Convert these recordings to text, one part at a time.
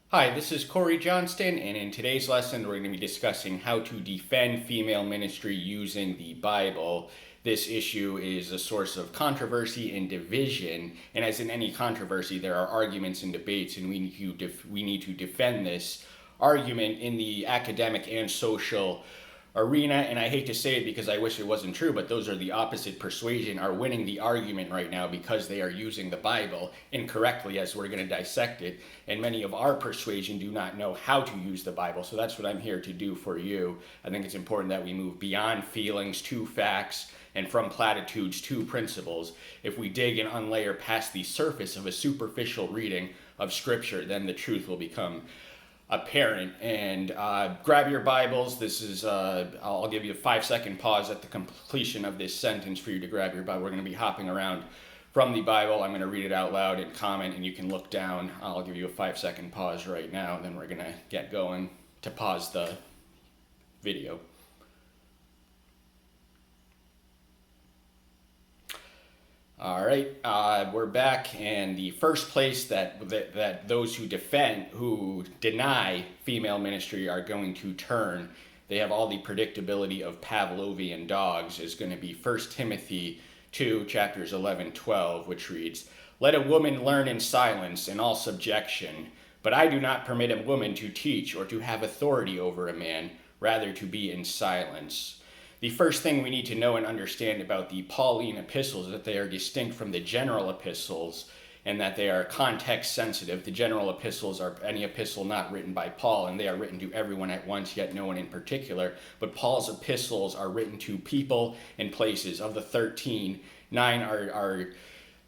Hi, this is Corey Johnston, and in today's lesson, we're going to be discussing how to defend female ministry using the Bible. This issue is a source of controversy and division, and as in any controversy, there are arguments and debates, and we need to defend this argument in the academic and social arena. And I hate to say it because I wish it wasn't true, but those are the opposite persuasion are winning the argument right now because they are using the Bible incorrectly, as we're going to dissect it. And many of our persuasion do not know how to use the Bible. So that's what I'm here to do for you. I think it's important that we move beyond feelings to facts and from platitudes to principles. If we dig and unlayer past the surface of a superficial reading of Scripture, then the truth will become apparent. And grab your Bibles. This is I'll give you a 5-second pause at the completion of this sentence for you to grab your Bible. We're going to be hopping around from the Bible. I'm going to read it out loud and comment, and you can look down. I'll give you a 5-second pause right now, and then we're going to get going to pause the video. All right, we're back, and the first place that those who deny female ministry are going to turn, they have all the predictability of Pavlovian dogs, is going to be 1 Timothy 2, chapters 11, 12, which reads, "Let a woman learn in silence in all subjection, but I do not permit a woman to teach or to have authority over a man, rather to be in silence." The first thing we need to know and understand about the Pauline epistles is that they are distinct from the general epistles and that they are context sensitive. The general epistles are any epistle not written by Paul, and they are written to everyone at once, yet no one in particular. But Paul's epistles are written to people and places. Of the 13, 9 are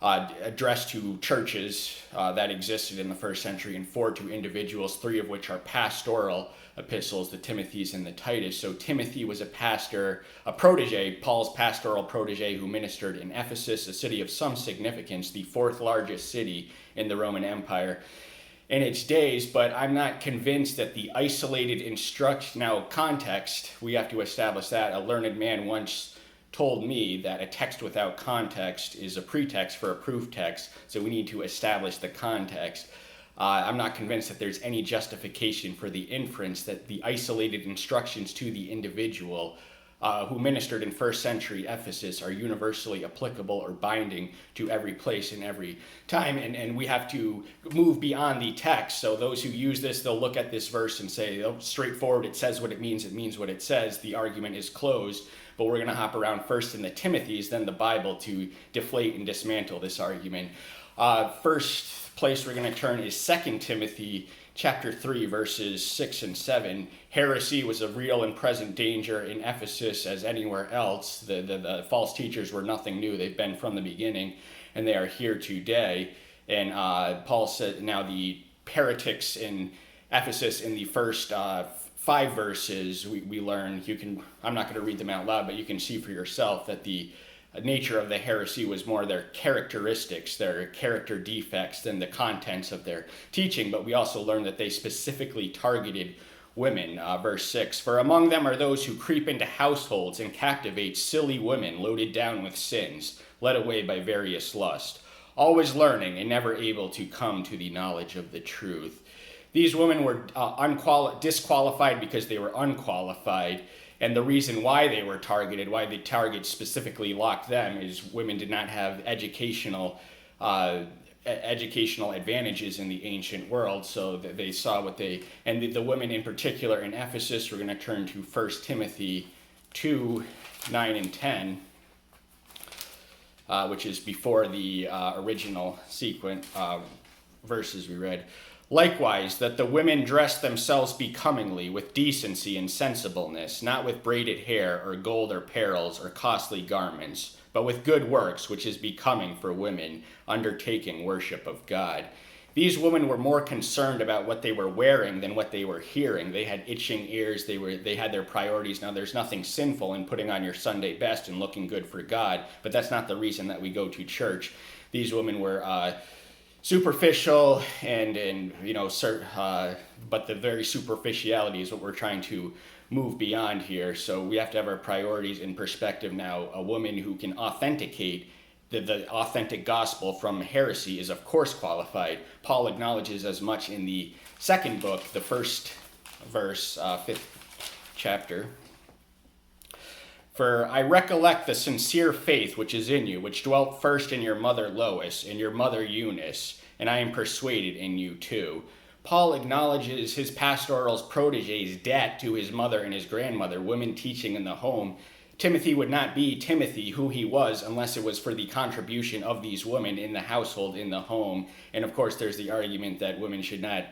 addressed to churches that existed in the first century, and 4 to individuals, 3 of which are pastoral epistles, the Timothy's and the Titus. So Timothy was a pastor, a protege, Paul's pastoral protege, who ministered in Ephesus, a city of some significance, the 4th largest city in the Roman Empire in its days. But I'm not convinced that the isolated context, we have to establish that. A learned man once told me that a text without context is a pretext for a proof text, so we need to establish the context. I'm not convinced that there's any justification for the inference that the isolated instructions to the individual who ministered in first century Ephesus are universally applicable or binding to every place and every time. And we have to move beyond the text. So those who use this, they'll look at this verse and say, oh, straightforward, it says what it means what it says. The argument is closed. But we're going to hop around first in the Timothy's, then the Bible, to deflate and dismantle this argument. First place we're going to turn is 2 Timothy chapter 3, verses 6 and 7. Heresy was a real and present danger in Ephesus as anywhere else. The false teachers were nothing new. They've been from the beginning, and they are here today. And Paul said, now the heretics in Ephesus in the first 5 verses, we learn, I'm not going to read them out loud, but you can see for yourself that the nature of the heresy was more their characteristics, their character defects, than the contents of their teaching. But we also learn that they specifically targeted women. Verse 6, "For among them are those who creep into households and captivate silly women loaded down with sins, led away by various lusts, always learning and never able to come to the knowledge of the truth." These women were disqualified because they were unqualified. And the reason why they were targeted, why the target specifically locked them, is women did not have educational advantages in the ancient world. So that they saw and the women in particular in Ephesus, we're going to turn to 1 Timothy 2, 9 and 10, which is before the original sequence verses we read. "Likewise, that the women dress themselves becomingly, with decency and sensibleness, not with braided hair, or gold, or pearls, or costly garments, but with good works, which is becoming for women, undertaking worship of God." These women were more concerned about what they were wearing than what they were hearing. They had itching ears. They had their priorities. Now, there's nothing sinful in putting on your Sunday best and looking good for God, but that's not the reason that we go to church. These women were superficial and but the very superficiality is what we're trying to move beyond here. So we have to have our priorities in perspective now. A woman who can authenticate the authentic gospel from heresy is of course qualified. Paul acknowledges as much in the second book, the first verse, 5th chapter. For I recollect the sincere faith which is in you, which dwelt first in your mother Lois and your mother Eunice, and I am persuaded in you too. Paul acknowledges his pastoral's protege's debt to his mother and his grandmother, women teaching in the home. Timothy would not be Timothy, who he was, unless it was for the contribution of these women in the household, in the home. And of course, there's the argument that women should not,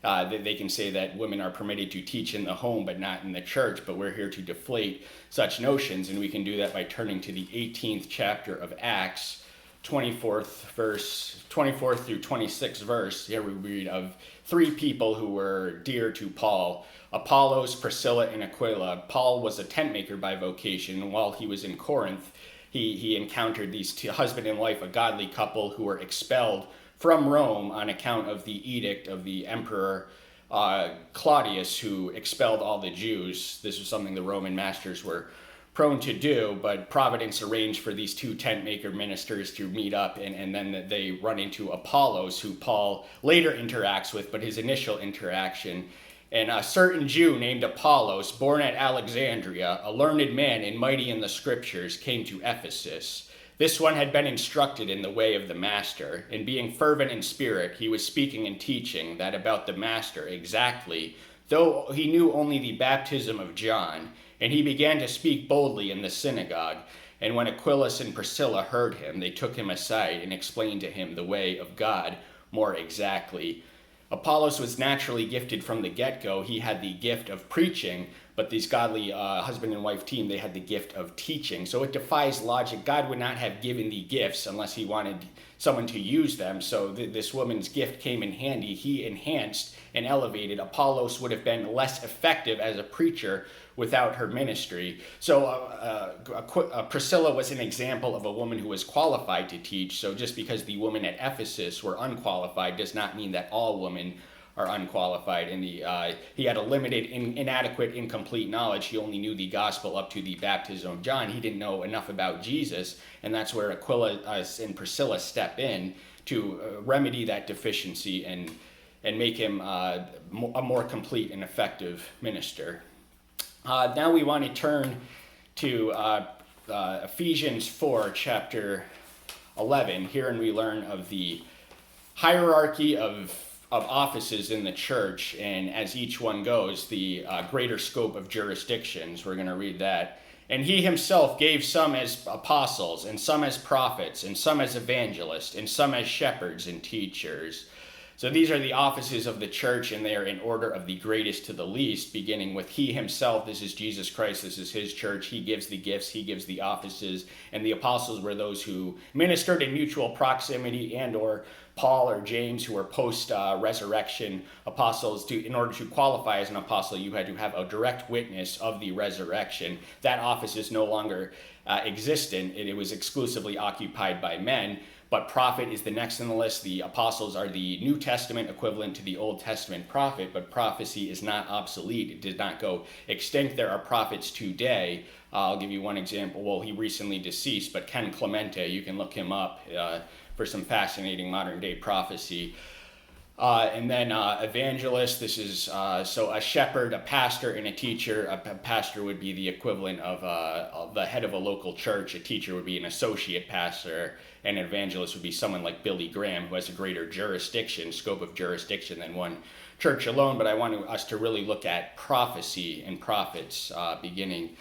they can say that women are permitted to teach in the home, but not in the church. But we're here to deflate such notions, and we can do that by turning to the 18th chapter of Acts, 24th through 26th verse. Here we read of three people who were dear to Paul: Apollos, Priscilla, and Aquila. Paul was a tent maker by vocation, and while he was in Corinth, he encountered these two, husband and wife, a godly couple who were expelled from Rome on account of the edict of the emperor Claudius, who expelled all the Jews. This was something the Roman masters were prone to do, but Providence arranged for these two tent maker ministers to meet up, and then they run into Apollos, who Paul later interacts with, but his initial interaction. And a certain Jew named Apollos, born at Alexandria, a learned man and mighty in the scriptures, came to Ephesus. This one had been instructed in the way of the master, and being fervent in spirit, he was speaking and teaching that about the master exactly, though he knew only the baptism of John. And he began to speak boldly in the synagogue. And when Aquila and Priscilla heard him, they took him aside and explained to him the way of God more exactly. Apollos was naturally gifted from the get-go. He had the gift of preaching, but these godly husband and wife team, they had the gift of teaching. So it defies logic. God would not have given the gifts unless he wanted someone to use them. So this woman's gift came in handy. He enhanced and elevated. Apollos would have been less effective as a preacher without her ministry. So Priscilla was an example of a woman who was qualified to teach. So just because the women at Ephesus were unqualified does not mean that all women are unqualified. And he had a limited, inadequate, incomplete knowledge. He only knew the gospel up to the baptism of John. He didn't know enough about Jesus, and that's where Aquila and Priscilla step in to remedy that deficiency and make him a more complete and effective minister. Now we want to turn to Ephesians 4, chapter 11. Herein we learn of the hierarchy of offices in the church, and as each one goes, the greater scope of jurisdictions. We're going to read that. And he himself gave some as apostles, and some as prophets, and some as evangelists, and some as shepherds and teachers. So these are the offices of the church, and they are in order of the greatest to the least, beginning with he himself. This is Jesus Christ. This is his church. He gives the gifts. He gives the offices. And the apostles were those who ministered in mutual proximity, and or Paul or James, who were post-resurrection apostles. In order to qualify as an apostle, you had to have a direct witness of the resurrection. That office is no longer existent. It was exclusively occupied by men. But prophet is the next on the list. The apostles are the New Testament equivalent to the Old Testament prophet, but prophecy is not obsolete. It did not go extinct. There are prophets today. I'll give you one example. Well, he recently deceased, but Ken Clemente, you can look him up for some fascinating modern day prophecy. And then evangelist, this is so a shepherd, a pastor, and a teacher. A pastor would be the equivalent of the head of a local church. A teacher would be an associate pastor, and an evangelist would be someone like Billy Graham, who has a greater scope of jurisdiction than one church alone. But I want us to really look at prophecy and prophets beginning.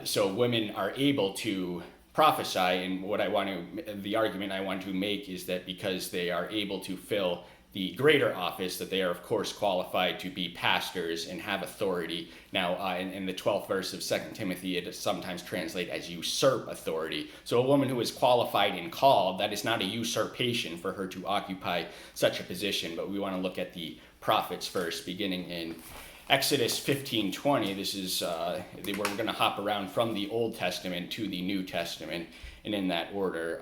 So women are able to prophesy, and the argument I want to make is that because they are able to fill the greater office, that they are of course qualified to be pastors and have authority. Now in the 12th verse of 2 Timothy, it is sometimes translated as usurp authority. So a woman who is qualified and called, that is not a usurpation for her to occupy such a position. But we want to look at the prophets first, beginning in Exodus 15:20. This is we're going to hop around from the Old Testament to the New Testament. and in that order.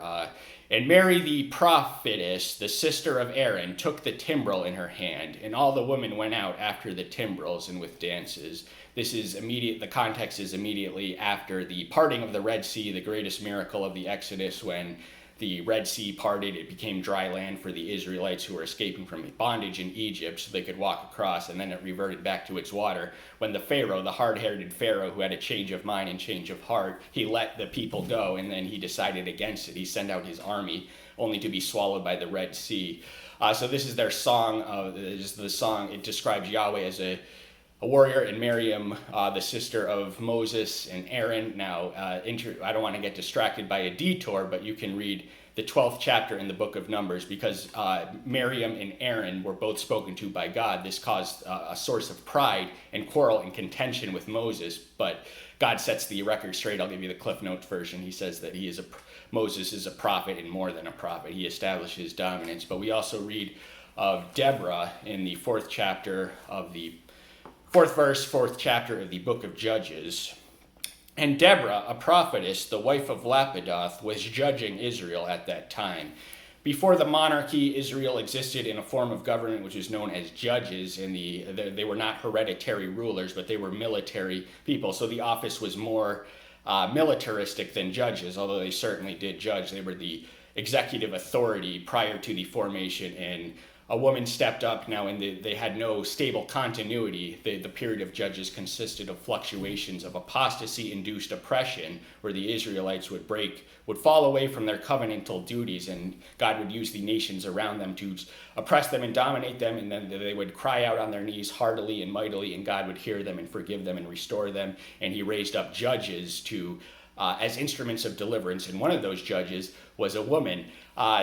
And Mary the prophetess, the sister of Aaron, took the timbrel in her hand, and all the women went out after the timbrels and with dances. This is the context is immediately after the parting of the Red Sea, the greatest miracle of the Exodus, when the Red Sea parted. It became dry land for the Israelites who were escaping from bondage in Egypt, so they could walk across, and then it reverted back to its water. When the Pharaoh, the hard-headed Pharaoh who had a change of mind and change of heart, he let the people go, and then he decided against it. He sent out his army only to be swallowed by the Red Sea. So this is their song. This is the song. It describes Yahweh as a warrior, and Miriam, the sister of Moses and Aaron. Now, I don't want to get distracted by a detour, but you can read the 12th chapter in the book of Numbers, because Miriam and Aaron were both spoken to by God. This caused a source of pride and quarrel and contention with Moses, but God sets the record straight. I'll give you the Cliff Notes version. He says that Moses is a prophet and more than a prophet. He establishes dominance. But we also read of Deborah in the fourth chapter of the fourth chapter of the book of Judges. And Deborah, a prophetess, the wife of Lapidoth, was judging Israel at that time. Before the monarchy, Israel existed in a form of government which was known as judges, and they were not hereditary rulers, but they were military people. So the office was more militaristic than judges, although they certainly did judge. They were the executive authority prior to the formation, and a woman stepped up now, and they had no stable continuity. The period of Judges consisted of fluctuations of apostasy-induced oppression, where the Israelites would fall away from their covenantal duties, and God would use the nations around them to oppress them and dominate them, and then they would cry out on their knees heartily and mightily, and God would hear them and forgive them and restore them. And he raised up judges as instruments of deliverance, and one of those judges was a woman.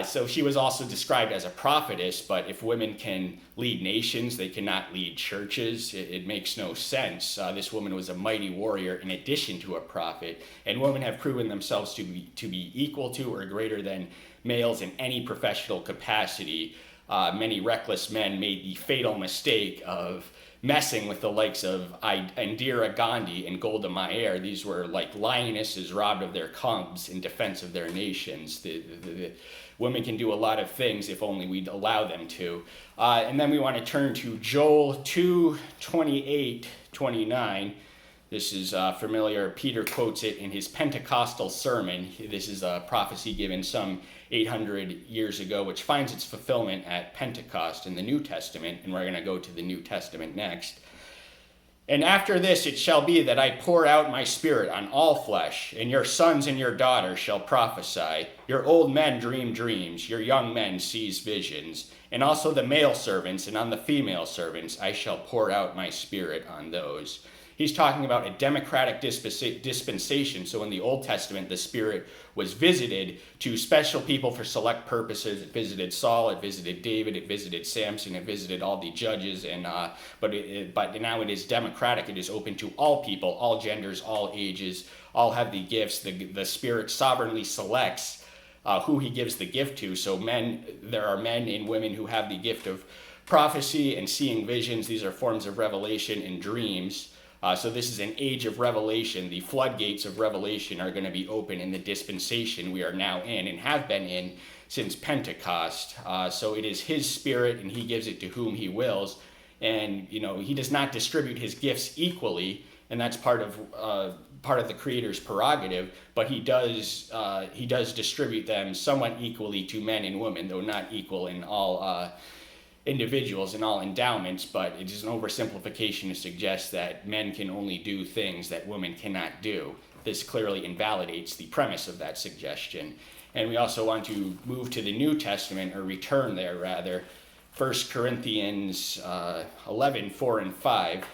So she was also described as a prophetess, but if women can lead nations, they cannot lead churches. It makes no sense. This woman was a mighty warrior in addition to a prophet, and women have proven themselves to be equal to or greater than males in any professional capacity. Many reckless men made the fatal mistake of messing with the likes of Indira Gandhi and Golda Meir. These were like lionesses robbed of their cubs in defense of their nations. The women can do a lot of things if only we'd allow them to. And then we want to turn to Joel 2:28-29. This is familiar. Peter quotes it in his Pentecostal sermon. This is a prophecy given some 800 years ago, which finds its fulfillment at Pentecost in the New Testament, and we're going to go to the New Testament next. And after this it shall be that I pour out my spirit on all flesh, and your sons and your daughters shall prophesy. Your old men dream dreams, your young men seize visions, and also the male servants and on the female servants I shall pour out my spirit on those. He's talking about a democratic dispensation. So in the Old Testament, the Spirit was visited to special people for select purposes. It visited Saul, it visited David, it visited Samson, it visited all the judges. But now it is democratic. It is open to all people, all genders, all ages, all have the gifts. The Spirit sovereignly selects who he gives the gift to. So there are men and women who have the gift of prophecy and seeing visions. These are forms of revelation and dreams. So this is an age of revelation. The floodgates of revelation are going to be open in the dispensation we are now in and have been in since Pentecost. So it is his Spirit, and he gives it to whom he wills. And he does not distribute his gifts equally, and that's part of the Creator's prerogative. But he does distribute them somewhat equally to men and women, though not equal in all individuals and all endowments. But it is an oversimplification to suggest that men can only do things that women cannot do. This clearly invalidates the premise of that suggestion. And we also want to move to the New Testament, or return there rather. 1 Corinthians 11, 4 and 5.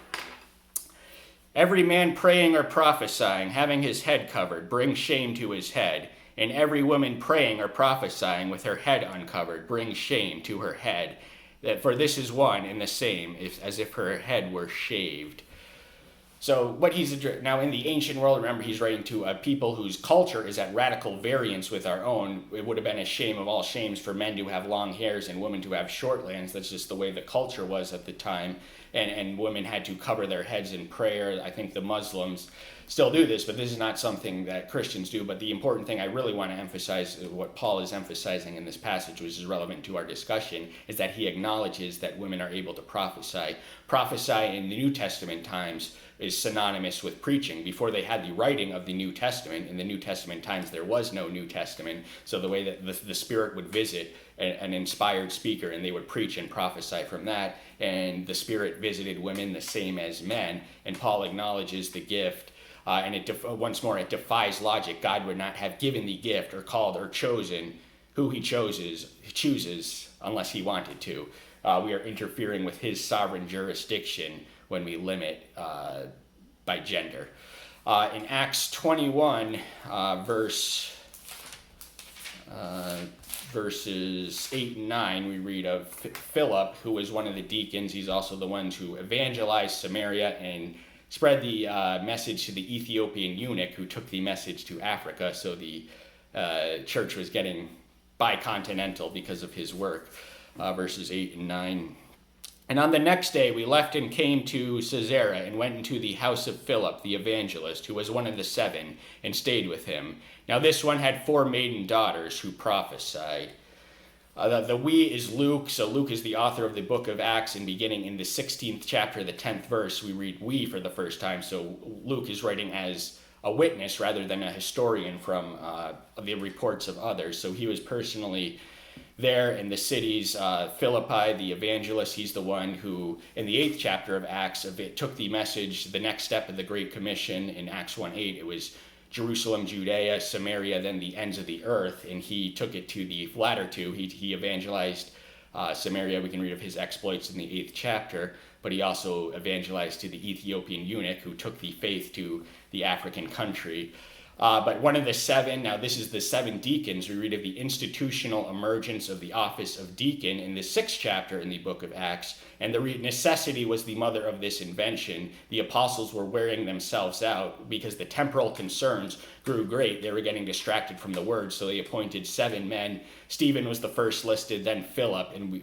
Every man praying or prophesying, having his head covered, brings shame to his head. And every woman praying or prophesying with her head uncovered brings shame to her head. For this is one and the same, as if her head were shaved. So what now in the ancient world, remember he's writing to a people whose culture is at radical variance with our own. It would have been a shame of all shames for men to have long hairs and women to have short lands. That's just the way the culture was at the time. And women had to cover their heads in prayer. I think the Muslims still do this, but this is not something that Christians do. But the important thing I really want to emphasize, what Paul is emphasizing in this passage, which is relevant to our discussion, is that he acknowledges that women are able to prophesy. Prophesy in the New Testament times is synonymous with preaching. Before they had the writing of the New Testament, in the New Testament times there was no New Testament, so the way that the Spirit would visit an inspired speaker and they would preach and prophesy from that, and the Spirit visited women the same as men, and Paul acknowledges the gift. And once more, it defies logic. God would not have given the gift or called or chosen who he chooses unless he wanted to. We are interfering with his sovereign jurisdiction when we limit by gender. In Acts 21, verses 8 and 9, we read of Philip, who was one of the deacons. He's also the one who evangelized Samaria and spread the message to the Ethiopian eunuch who took the message to Africa. So the church was getting bicontinental because of his work. Verses 8 and 9. And on the next day we left and came to Caesarea and went into the house of Philip the evangelist, who was one of the 7, and stayed with him. Now this one had 4 maiden daughters who prophesied. The we is Luke, so Luke is the author of the book of Acts, and beginning in the 16th chapter, the 10th verse, we read we for the first time. So Luke is writing as a witness rather than a historian from the reports of others. So he was personally there in the cities. Philippi, the evangelist, he's the one who, in the 8th chapter of Acts, took the message, the next step of the Great Commission in Acts 1:8. It was Jerusalem, Judea, Samaria, then the ends of the earth, and he took it to the latter two. He evangelized Samaria. We can read of his exploits in the 8th chapter, but he also evangelized to the Ethiopian eunuch who took the faith to the African country. But one of the 7, now this is the 7 deacons, we read of the institutional emergence of the office of deacon in the 6th chapter in the book of Acts, and the necessity was the mother of this invention. The apostles were wearing themselves out because the temporal concerns grew great. They were getting distracted from the word, so they appointed 7 men. Stephen was the first listed, then Philip, and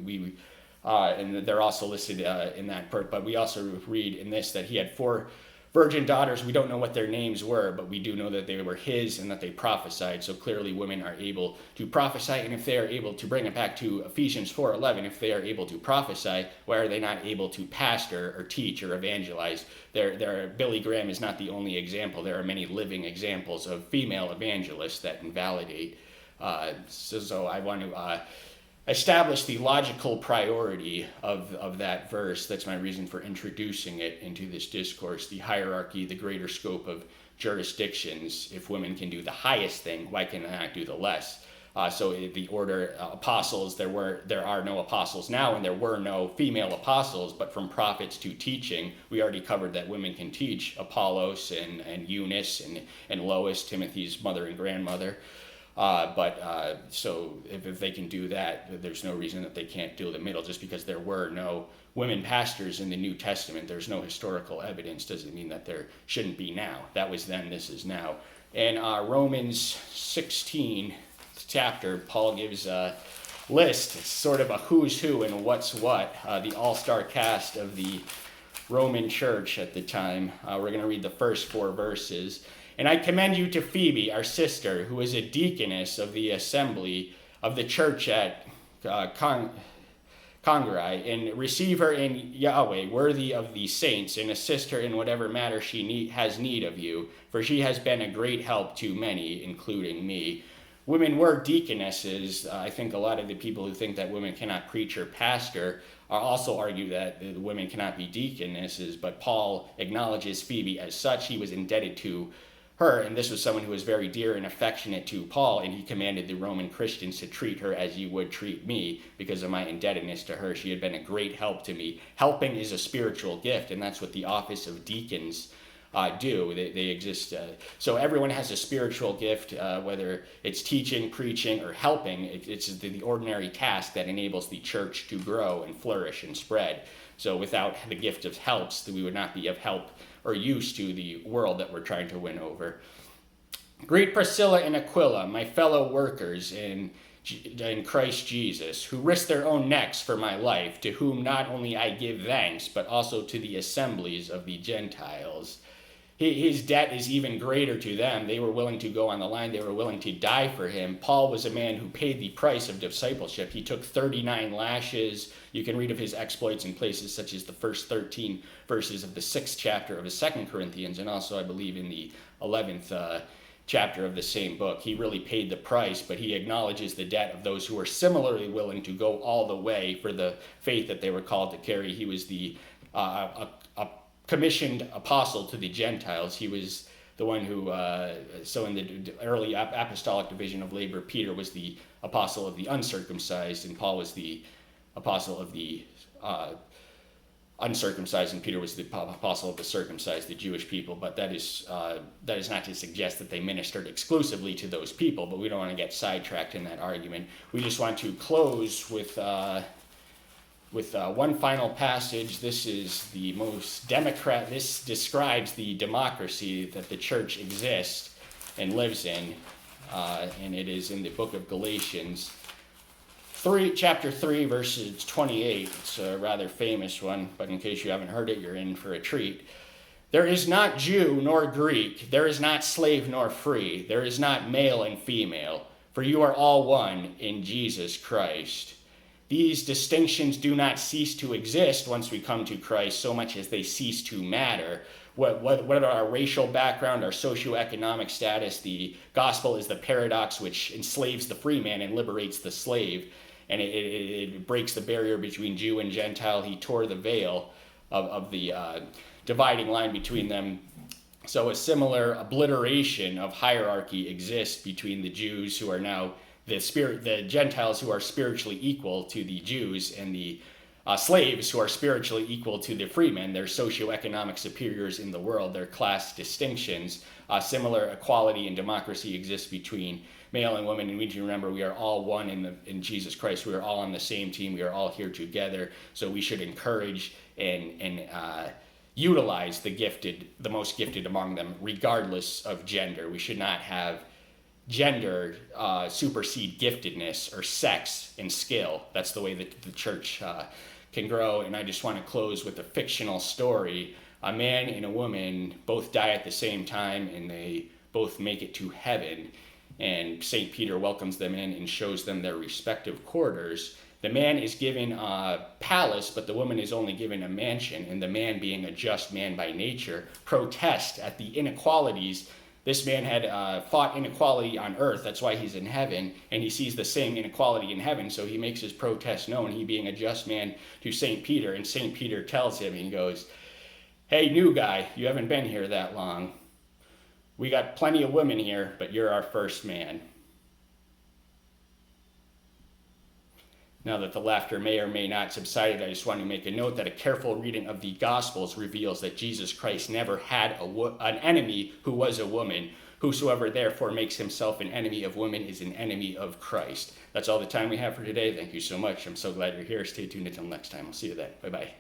and they're also listed in that part. But we also read in this that he had 4 virgin daughters. We don't know what their names were, but we do know that they were his and that they prophesied. So clearly women are able to prophesy, and if they are able to, bring it back to Ephesians 4:11, if they are able to prophesy, why are they not able to pastor or teach or evangelize? Billy Graham is not the only example. There are many living examples of female evangelists that invalidate. So I want to establish the logical priority of that verse. That's my reason for introducing it into this discourse. The hierarchy, the greater scope of jurisdictions. If women can do the highest thing, why can they not do the less? So the order apostles, there are no apostles now, and there were no female apostles, but from prophets to teaching, we already covered that women can teach. Apollos and Eunice and Lois, Timothy's mother and grandmother. So if they can do that, there's no reason that they can't do the middle. Just because there were no women pastors in the New Testament, there's no historical evidence, doesn't mean that there shouldn't be now. That was then, this is now. In Romans 16 chapter, Paul gives a list, sort of a who's who and what's what, the all-star cast of the Roman church at the time. We're going to read the first 4 verses. And I commend you to Phoebe, our sister, who is a deaconess of the assembly of the church at Congrae, and receive her in Yahweh, worthy of the saints, and assist her in whatever matter she has need of you, for she has been a great help to many, including me. Women were deaconesses. I think a lot of the people who think that women cannot preach or pastor also argue that the women cannot be deaconesses, but Paul acknowledges Phoebe as such. He was indebted to her, and this was someone who was very dear and affectionate to Paul, and he commanded the Roman Christians to treat her as you would treat me because of my indebtedness to her. She had been a great help to me. Helping is a spiritual gift, and that's what the office of deacons do. They exist. So everyone has a spiritual gift, whether it's teaching, preaching, or helping. It's the ordinary task that enables the church to grow and flourish and spread. So without the gift of helps, we would not be of help or use to the world that we're trying to win over. Greet Priscilla and Aquila, my fellow workers in Christ Jesus, who risked their own necks for my life, to whom not only I give thanks, but also to the assemblies of the Gentiles. His debt is even greater to them. They were willing to go on the line. They were willing to die for him. Paul was a man who paid the price of discipleship. He took 39 lashes. You can read of his exploits in places such as the first 13 verses of the 6th chapter of his 2 Corinthians, and also, I believe, in the 11th chapter of the same book. He really paid the price, but he acknowledges the debt of those who were similarly willing to go all the way for the faith that they were called to carry. He was the a commissioned apostle to the Gentiles. He was the one who, so in the early apostolic division of labor, Peter was the apostle of the uncircumcised, and Paul was the apostle of the uncircumcised, and Peter was the apostle of the circumcised, the Jewish people. But that is not to suggest that they ministered exclusively to those people, but we don't want to get sidetracked in that argument. We just want to close with one final passage. This is the most this describes the democracy that the church exists and lives in, and it is in the book of Galatians. Chapter 3, verses 28. It's a rather famous one, but in case you haven't heard it, you're in for a treat. There is not Jew nor Greek, there is not slave nor free, there is not male and female, for you are all one in Jesus Christ. These distinctions do not cease to exist once we come to Christ, so much as they cease to matter. Whether our racial background, our socioeconomic status, the gospel is the paradox which enslaves the free man and liberates the slave. And it breaks the barrier between Jew and Gentile. He tore the veil of the dividing line between them. So a similar obliteration of hierarchy exists between the Jews, who are now the Gentiles, who are spiritually equal to the Jews, and the slaves, who are spiritually equal to the freemen. They're socioeconomic superiors in the world. Their class distinctions. Similar equality and democracy exists between male and women, and we need to remember we are all one in Jesus Christ. We are all on the same team. We are all here together. So we should encourage and utilize the most gifted among them, regardless of gender. We should not have gender supersede giftedness or sex and skill. That's the way that the church can grow. And I just want to close with a fictional story. A man and a woman both die at the same time, and they both make it to heaven. And St. Peter welcomes them in and shows them their respective quarters. The man is given a palace, but the woman is only given a mansion. And the man, being a just man by nature, protests at the inequalities. This man had fought inequality on earth. That's why he's in heaven. And he sees the same inequality in heaven. So he makes his protest known, he being a just man, to St. Peter. And St. Peter tells him, and he goes, "Hey, new guy, you haven't been here that long. We got plenty of women here, but you're our first man." Now that the laughter may or may not subsided, I just want to make a note that a careful reading of the Gospels reveals that Jesus Christ never had an enemy who was a woman. Whosoever therefore makes himself an enemy of women is an enemy of Christ. That's all the time we have for today. Thank you so much. I'm so glad you're here. Stay tuned until next time. I'll see you then. Bye-bye.